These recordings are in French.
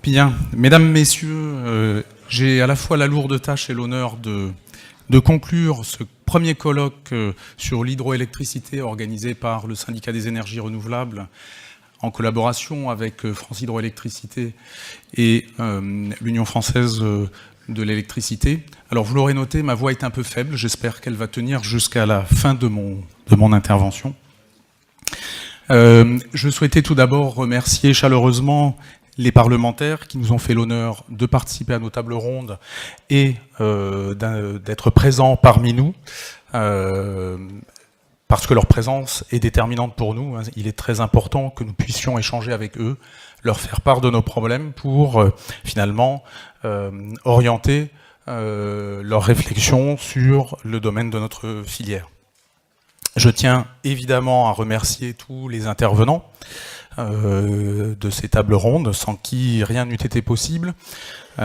Bien, mesdames, messieurs, j'ai à la fois la lourde tâche et l'honneur de conclure ce premier colloque sur l'hydroélectricité organisé par le Syndicat des énergies renouvelables en collaboration avec France Hydroélectricité et l'Union française de l'électricité. Alors vous l'aurez noté, ma voix est un peu faible, j'espère qu'elle va tenir jusqu'à la fin de mon intervention. Je souhaitais tout d'abord remercier chaleureusement les parlementaires qui nous ont fait l'honneur de participer à nos tables rondes et d'être présents parmi nous, parce que leur présence est déterminante pour nous. Il est très important que nous puissions échanger avec eux, leur faire part de nos problèmes pour finalement orienter leurs réflexions sur le domaine de notre filière. Je tiens évidemment à remercier tous les intervenants de ces tables rondes, sans qui rien n'eût été possible, pour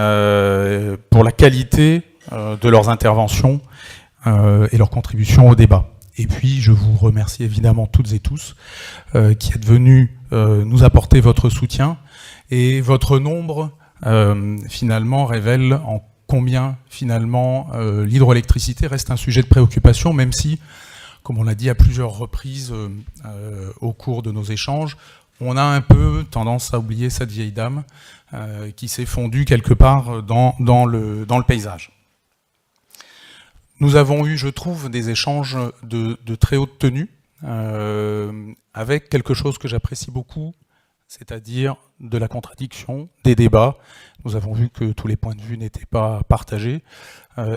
la qualité de leurs interventions et leur contribution au débat. Et puis, je vous remercie évidemment toutes et tous qui êtes venus nous apporter votre soutien. Et votre nombre, finalement, révèle en combien, finalement, l'hydroélectricité reste un sujet de préoccupation, même si, comme on l'a dit à plusieurs reprises au cours de nos échanges, on a un peu tendance à oublier cette vieille dame qui s'est fondue quelque part dans le paysage. Nous avons eu, je trouve, des échanges de très haute tenue, avec quelque chose que j'apprécie beaucoup, c'est-à-dire de la contradiction, des débats. Nous avons vu que tous les points de vue n'étaient pas partagés,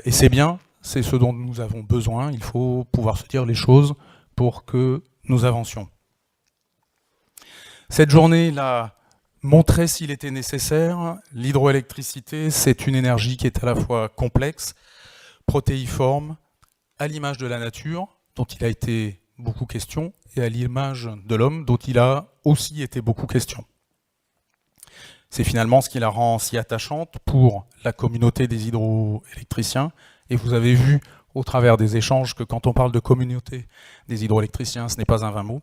et c'est bien, c'est ce dont nous avons besoin. Il faut pouvoir se dire les choses pour que nous avancions. Cette journée l'a montré s'il était nécessaire. L'hydroélectricité, c'est une énergie qui est à la fois complexe, protéiforme, à l'image de la nature, dont il a été beaucoup question, et à l'image de l'homme, dont il a aussi été beaucoup question. C'est finalement ce qui la rend si attachante pour la communauté des hydroélectriciens. Et vous avez vu au travers des échanges que quand on parle de communauté des hydroélectriciens, ce n'est pas un vain mot,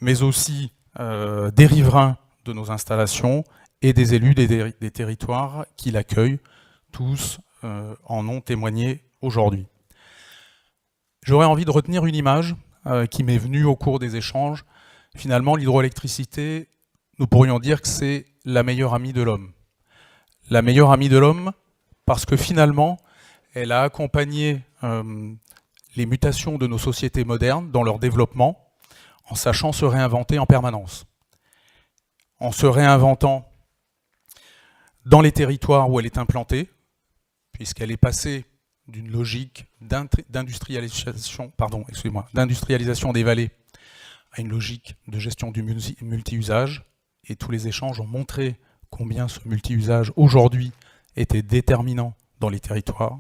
mais aussi des riverains de nos installations et des élus des territoires qui l'accueillent, tous en ont témoigné aujourd'hui. J'aurais envie de retenir une image qui m'est venue au cours des échanges. Finalement, l'hydroélectricité, nous pourrions dire que c'est la meilleure amie de l'homme. La meilleure amie de l'homme parce que finalement, elle a accompagné les mutations de nos sociétés modernes dans leur développement, en sachant se réinventer en permanence. En se réinventant dans les territoires où elle est implantée, puisqu'elle est passée d'une logique d'industrialisation des vallées à une logique de gestion du multi-usage. Et tous les échanges ont montré combien ce multi-usage aujourd'hui était déterminant dans les territoires.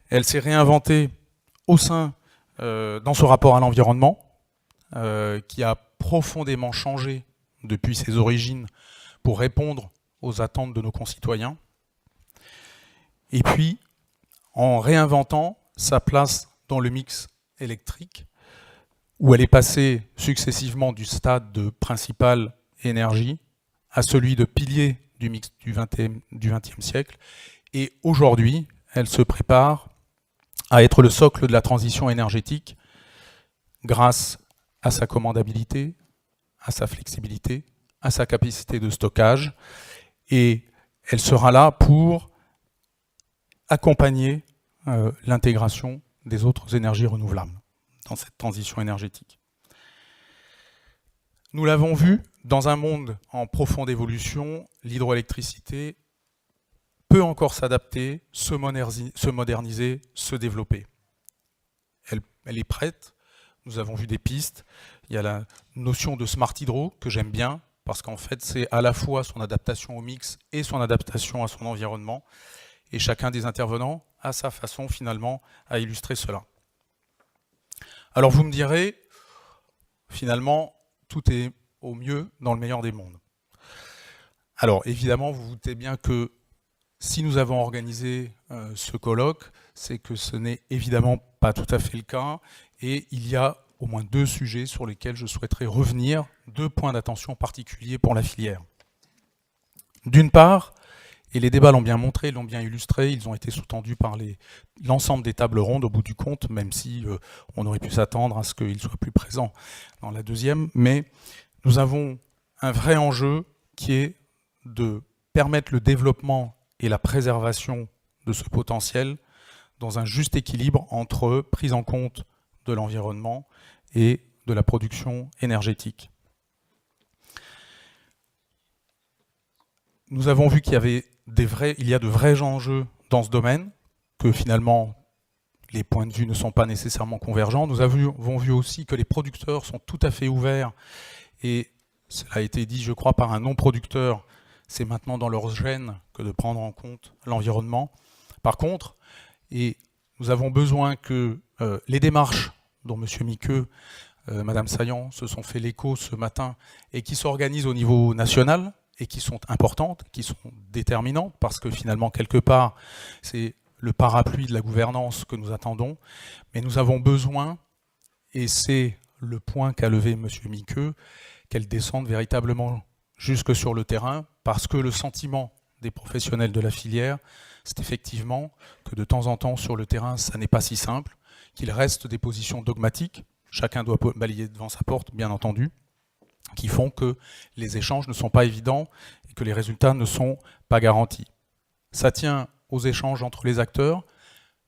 Elle s'est réinventée au sein, dans ce rapport à l'environnement, qui a profondément changé depuis ses origines pour répondre aux attentes de nos concitoyens. Et puis, en réinventant sa place dans le mix électrique, où elle est passée successivement du stade de principale énergie à celui de pilier du mix du XXe siècle. Et aujourd'hui, elle se prépare à être le socle de la transition énergétique grâce à sa commandabilité, à sa flexibilité, à sa capacité de stockage. Et elle sera là pour accompagner l'intégration des autres énergies renouvelables dans cette transition énergétique. Nous l'avons vu, dans un monde en profonde évolution, l'hydroélectricité peut encore s'adapter, se moderniser, se développer. Elle est prête. Nous avons vu des pistes. Il y a la notion de smart hydro que j'aime bien, parce qu'en fait, c'est à la fois son adaptation au mix et son adaptation à son environnement. Et chacun des intervenants a sa façon, finalement, à illustrer cela. Alors vous me direz, finalement, tout est au mieux dans le meilleur des mondes. Alors évidemment, vous vous doutez bien que si nous avons organisé ce colloque, c'est que ce n'est évidemment pas tout à fait le cas, et il y a au moins deux sujets sur lesquels je souhaiterais revenir, deux points d'attention particuliers pour la filière. D'une part, et les débats l'ont bien montré, l'ont bien illustré, ils ont été sous-tendus par l'ensemble des tables rondes au bout du compte, même si on aurait pu s'attendre à ce qu'ils soient plus présents dans la deuxième. Mais nous avons un vrai enjeu qui est de permettre le développement et la préservation de ce potentiel dans un juste équilibre entre prise en compte de l'environnement et de la production énergétique. Nous avons vu qu'il y avait il y a de vrais enjeux dans ce domaine, que finalement les points de vue ne sont pas nécessairement convergents. Nous avons vu aussi que les producteurs sont tout à fait ouverts, et cela a été dit, je crois, par un non-producteur, c'est maintenant dans leur gène que de prendre en compte l'environnement. Par contre, et nous avons besoin que les démarches dont M. Miqueux, Mme Saillant se sont fait l'écho ce matin et qui s'organisent au niveau national, et qui sont importantes, qui sont déterminantes, parce que finalement, quelque part, c'est le parapluie de la gouvernance que nous attendons, mais nous avons besoin, et c'est le point qu'a levé M. Miqueux, qu'elles descendent véritablement jusque sur le terrain, parce que le sentiment des professionnels de la filière, c'est effectivement que de temps en temps, sur le terrain, ça n'est pas si simple, qu'il reste des positions dogmatiques, chacun doit balayer devant sa porte, bien entendu, qui font que les échanges ne sont pas évidents et que les résultats ne sont pas garantis. Ça tient aux échanges entre les acteurs,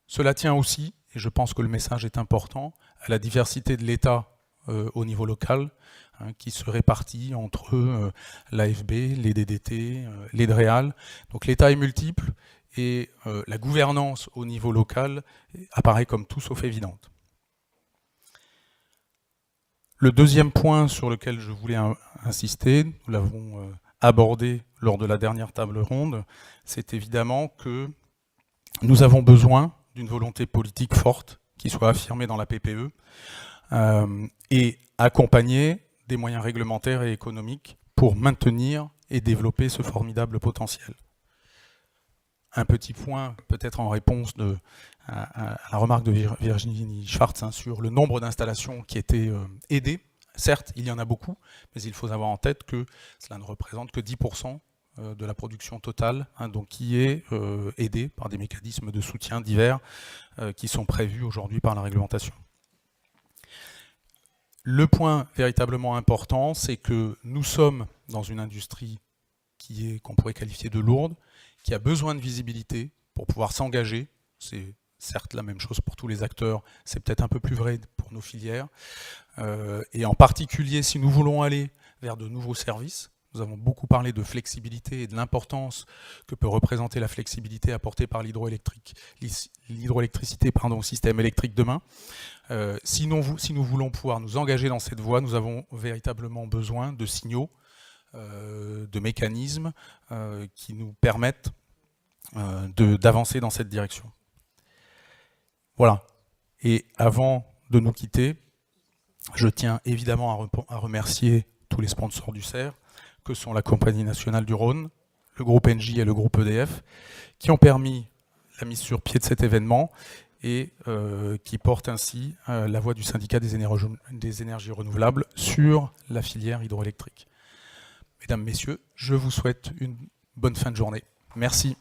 cela tient aussi, et je pense que le message est important, à la diversité de l'État au niveau local, qui se répartit entre l'AFB, les DDT, les DREAL. Donc l'État est multiple et la gouvernance au niveau local apparaît comme tout sauf évidente. Le deuxième point sur lequel je voulais insister, nous l'avons abordé lors de la dernière table ronde, c'est évidemment que nous avons besoin d'une volonté politique forte qui soit affirmée dans la PPE et accompagnée des moyens réglementaires et économiques pour maintenir et développer ce formidable potentiel. Un petit point, peut-être en réponse à la remarque de Virginie Schwartz sur le nombre d'installations qui étaient aidées. Certes, il y en a beaucoup, mais il faut avoir en tête que cela ne représente que 10% de la production totale, donc qui est aidée par des mécanismes de soutien divers qui sont prévus aujourd'hui par la réglementation. Le point véritablement important, c'est que nous sommes dans une industrie qu'on pourrait qualifier de lourde, qui a besoin de visibilité pour pouvoir s'engager. C'est certes la même chose pour tous les acteurs, c'est peut-être un peu plus vrai pour nos filières. Et en particulier, si nous voulons aller vers de nouveaux services, nous avons beaucoup parlé de flexibilité et de l'importance que peut représenter la flexibilité apportée par l'hydroélectricité au système électrique demain. Si nous voulons pouvoir nous engager dans cette voie, nous avons véritablement besoin de signaux, de mécanismes qui nous permettent d'avancer dans cette direction. Voilà. Et avant de nous quitter, je tiens évidemment à remercier tous les sponsors du CER, que sont la Compagnie nationale du Rhône, le groupe Engie et le groupe EDF, qui ont permis la mise sur pied de cet événement et qui portent ainsi la voix du syndicat des énergies renouvelables sur la filière hydroélectrique. Mesdames, Messieurs, je vous souhaite une bonne fin de journée. Merci.